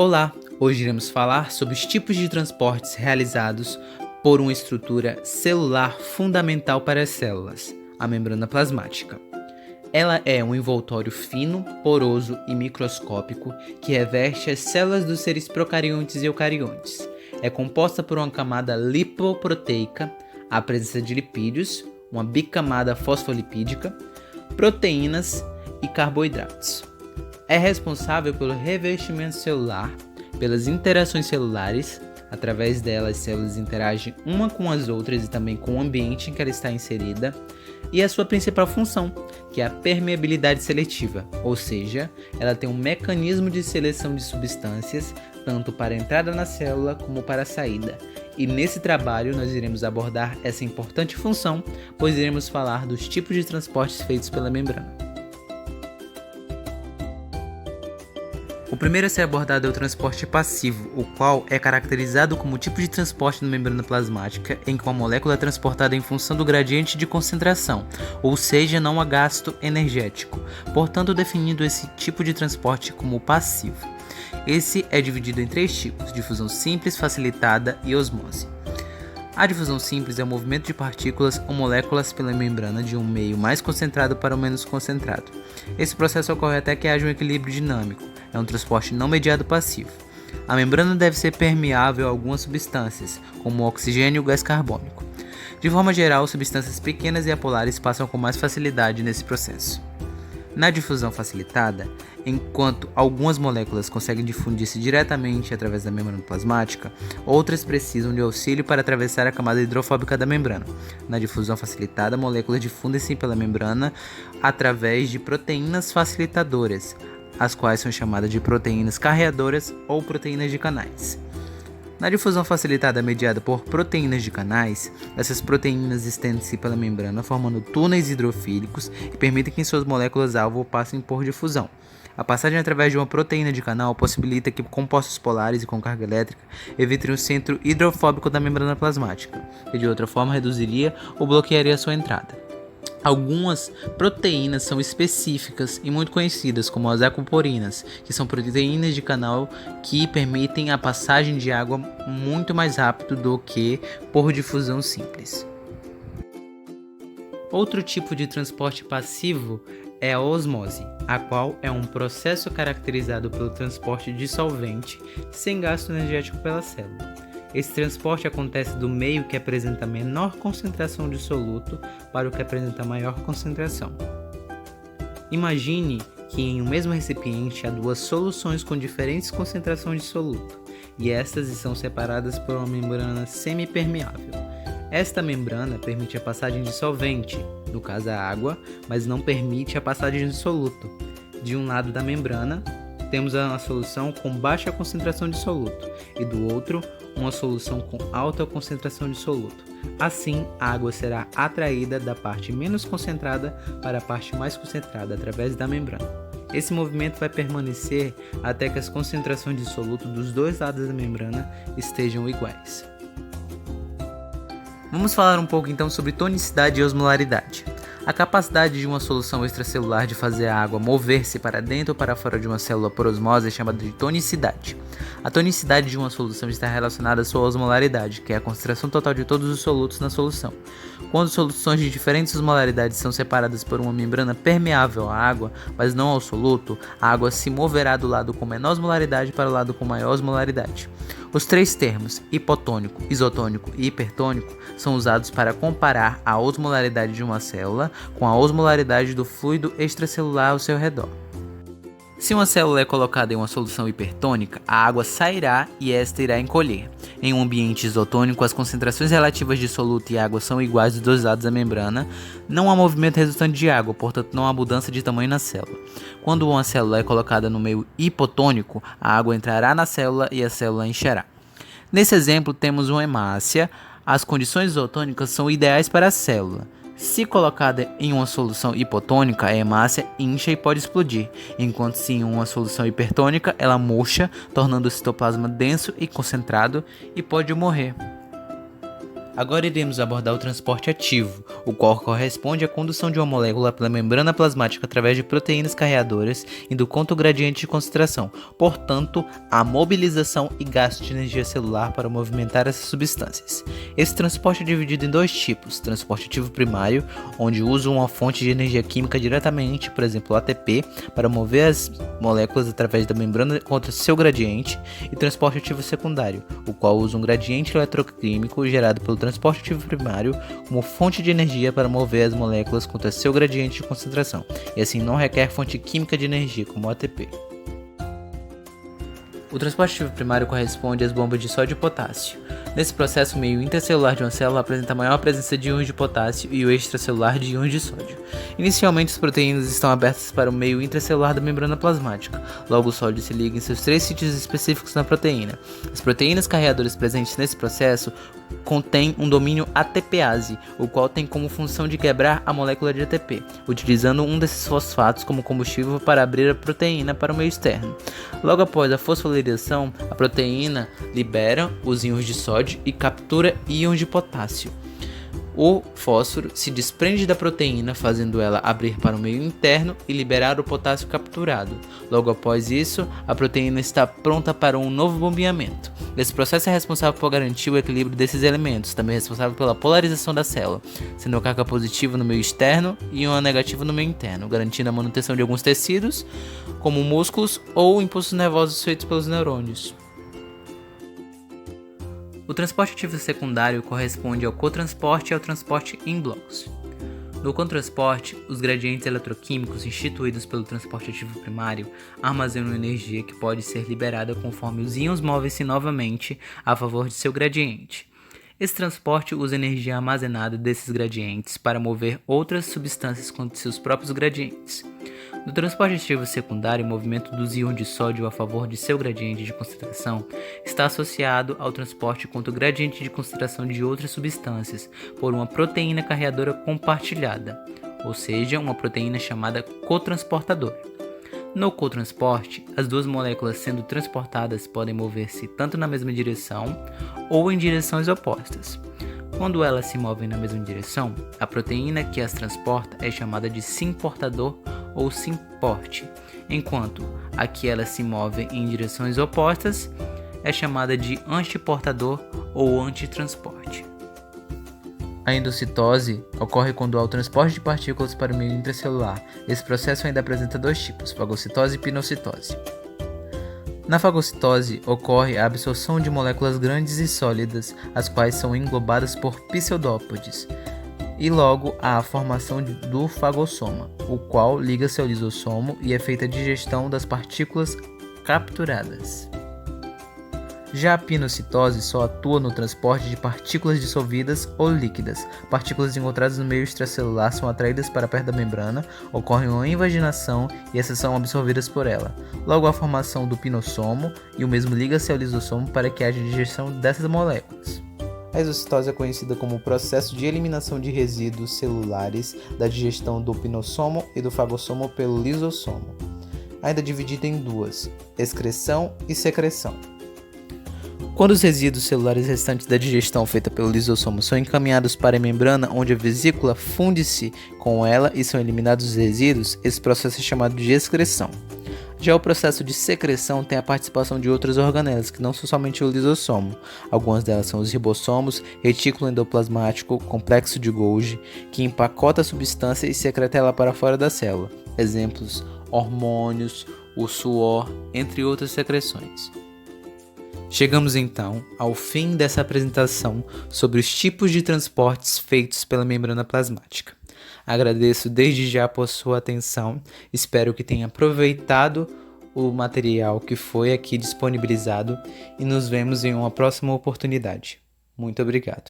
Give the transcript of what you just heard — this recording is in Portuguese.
Olá, hoje iremos falar sobre os tipos de transportes realizados por uma estrutura celular fundamental para as células, a membrana plasmática. Ela é um envoltório fino, poroso e microscópico que reveste as células dos seres procariontes e eucariontes. É composta por uma camada lipoproteica, a presença de lipídios, uma bicamada fosfolipídica, proteínas e carboidratos. É responsável pelo revestimento celular, pelas interações celulares. Através dela, as células interagem uma com as outras e também com o ambiente em que ela está inserida, e a sua principal função, que é a permeabilidade seletiva, ou seja, ela tem um mecanismo de seleção de substâncias, tanto para a entrada na célula como para a saída. E nesse trabalho nós iremos abordar essa importante função, pois iremos falar dos tipos de transportes feitos pela membrana. O primeiro a ser abordado é o transporte passivo, o qual é caracterizado como tipo de transporte na membrana plasmática em que uma molécula é transportada em função do gradiente de concentração, ou seja, não há gasto energético, portanto definindo esse tipo de transporte como passivo. Esse é dividido em três tipos: difusão simples, facilitada e osmose. A difusão simples é o movimento de partículas ou moléculas pela membrana de um meio mais concentrado para o menos concentrado. Esse processo ocorre até que haja um equilíbrio dinâmico. É um transporte não mediado passivo. A membrana deve ser permeável a algumas substâncias, como o oxigênio e o gás carbônico. De forma geral, substâncias pequenas e apolares passam com mais facilidade nesse processo. Na difusão facilitada, enquanto algumas moléculas conseguem difundir-se diretamente através da membrana plasmática, outras precisam de auxílio para atravessar a camada hidrofóbica da membrana. Na difusão facilitada, moléculas difundem-se pela membrana através de proteínas facilitadoras, as quais são chamadas de proteínas carreadoras ou proteínas de canais. Na difusão facilitada mediada por proteínas de canais, essas proteínas estendem-se pela membrana formando túneis hidrofílicos e permitem que suas moléculas-alvo passem por difusão. A passagem através de uma proteína de canal possibilita que compostos polares e com carga elétrica evitem o centro hidrofóbico da membrana plasmática, que de outra forma reduziria ou bloquearia sua entrada. Algumas proteínas são específicas e muito conhecidas, como as aquaporinas, que são proteínas de canal que permitem a passagem de água muito mais rápido do que por difusão simples. Outro tipo de transporte passivo é a osmose, a qual é um processo caracterizado pelo transporte de solvente sem gasto energético pela célula. Esse transporte acontece do meio que apresenta menor concentração de soluto para o que apresenta maior concentração. Imagine que em um mesmo recipiente há duas soluções com diferentes concentrações de soluto, e estas são separadas por uma membrana semipermeável. Esta membrana permite a passagem de solvente, no caso a água, mas não permite a passagem de soluto. De um lado da membrana, temos uma solução com baixa concentração de soluto, e do outro, uma solução com alta concentração de soluto. Assim, a água será atraída da parte menos concentrada para a parte mais concentrada através da membrana. Esse movimento vai permanecer até que as concentrações de soluto dos dois lados da membrana estejam iguais. Vamos falar um pouco então sobre tonicidade e osmolaridade. A capacidade de uma solução extracelular de fazer a água mover-se para dentro ou para fora de uma célula por osmose é chamada de tonicidade. A tonicidade de uma solução está relacionada à sua osmolaridade, que é a concentração total de todos os solutos na solução. Quando soluções de diferentes osmolaridades são separadas por uma membrana permeável à água, mas não ao soluto, a água se moverá do lado com menor osmolaridade para o lado com maior osmolaridade. Os três termos, hipotônico, isotônico e hipertônico, são usados para comparar a osmolaridade de uma célula com a osmolaridade do fluido extracelular ao seu redor. Se uma célula é colocada em uma solução hipertônica, a água sairá e esta irá encolher. Em um ambiente isotônico, as concentrações relativas de soluto e água são iguais dos dois lados da membrana, não há movimento resultante de água, portanto não há mudança de tamanho na célula. Quando uma célula é colocada no meio hipotônico, a água entrará na célula e a célula encherá. Nesse exemplo temos uma hemácia. As condições isotônicas são ideais para a célula. Se colocada em uma solução hipotônica, a hemácia incha e pode explodir, enquanto se em uma solução hipertônica, ela murcha, tornando o citoplasma denso e concentrado e pode morrer. Agora iremos abordar o transporte ativo, o qual corresponde à condução de uma molécula pela membrana plasmática através de proteínas carreadoras, indo contra o gradiente de concentração, portanto, a mobilização e gasto de energia celular para movimentar essas substâncias. Esse transporte é dividido em dois tipos: transporte ativo primário, onde usa uma fonte de energia química diretamente, por exemplo, o ATP, para mover as moléculas através da membrana contra seu gradiente, e transporte ativo secundário, o qual usa um gradiente eletroquímico gerado pelo transporte ativo primário como fonte de energia para mover as moléculas contra seu gradiente de concentração, e assim não requer fonte química de energia como o ATP. O transporte ativo primário corresponde às bombas de sódio e potássio. Nesse processo, o meio intracelular de uma célula apresenta maior presença de íons de potássio e o extracelular de íons de sódio. Inicialmente, as proteínas estão abertas para o meio intracelular da membrana plasmática. Logo, o sódio se liga em seus 3 sítios específicos na proteína. As proteínas carreadoras presentes nesse processo contêm um domínio ATPase, o qual tem como função de quebrar a molécula de ATP, utilizando um desses fosfatos como combustível para abrir a proteína para o meio externo. Logo após a fosforilação, a proteína libera os íons de sódio e captura íons de potássio. O fósforo se desprende da proteína, fazendo ela abrir para o meio interno e liberar o potássio capturado. Logo após isso, a proteína está pronta para um novo bombeamento. Esse processo é responsável por garantir o equilíbrio desses elementos, também responsável pela polarização da célula, sendo uma carga positiva no meio externo e uma negativa no meio interno, garantindo a manutenção de alguns tecidos, como músculos ou impulsos nervosos feitos pelos neurônios. O transporte ativo secundário corresponde ao cotransporte e ao transporte em blocos. No cotransporte, os gradientes eletroquímicos instituídos pelo transporte ativo primário armazenam energia que pode ser liberada conforme os íons movem-se novamente a favor de seu gradiente. Esse transporte usa energia armazenada desses gradientes para mover outras substâncias contra seus próprios gradientes. No transporte ativo secundário, o movimento dos íons de sódio a favor de seu gradiente de concentração está associado ao transporte contra o gradiente de concentração de outras substâncias por uma proteína carreadora compartilhada, ou seja, uma proteína chamada cotransportador. No cotransporte, as duas moléculas sendo transportadas podem mover-se tanto na mesma direção ou em direções opostas. Quando elas se movem na mesma direção, a proteína que as transporta é chamada de sim-portador ou sim-porte, enquanto a que elas se movem em direções opostas é chamada de antiportador ou antitransporte. A endocitose ocorre quando há o transporte de partículas para o meio intracelular. Esse processo ainda apresenta dois tipos, fagocitose e pinocitose. Na fagocitose, ocorre a absorção de moléculas grandes e sólidas, as quais são englobadas por pseudópodes, e logo há a formação do fagossoma, o qual liga-se ao lisossomo e é feita a digestão das partículas capturadas. Já a pinocitose só atua no transporte de partículas dissolvidas ou líquidas. Partículas encontradas no meio extracelular são atraídas para perto da membrana, ocorre uma invaginação e essas são absorvidas por ela. Logo há a formação do pinossomo e o mesmo liga-se ao lisossomo para que haja digestão dessas moléculas. A exocitose é conhecida como o processo de eliminação de resíduos celulares da digestão do pinossomo e do fagossomo pelo lisossomo. Ainda dividida em duas, excreção e secreção. Quando os resíduos celulares restantes da digestão feita pelo lisossomo são encaminhados para a membrana, onde a vesícula funde-se com ela e são eliminados os resíduos, esse processo é chamado de excreção. Já o processo de secreção tem a participação de outras organelas, que não são somente o lisossomo. Algumas delas são os ribossomos, retículo endoplasmático, complexo de Golgi, que empacota a substância e secreta ela para fora da célula. Exemplos: hormônios, o suor, entre outras secreções. Chegamos então ao fim dessa apresentação sobre os tipos de transportes feitos pela membrana plasmática. Agradeço desde já por sua atenção, espero que tenha aproveitado o material que foi aqui disponibilizado e nos vemos em uma próxima oportunidade. Muito obrigado.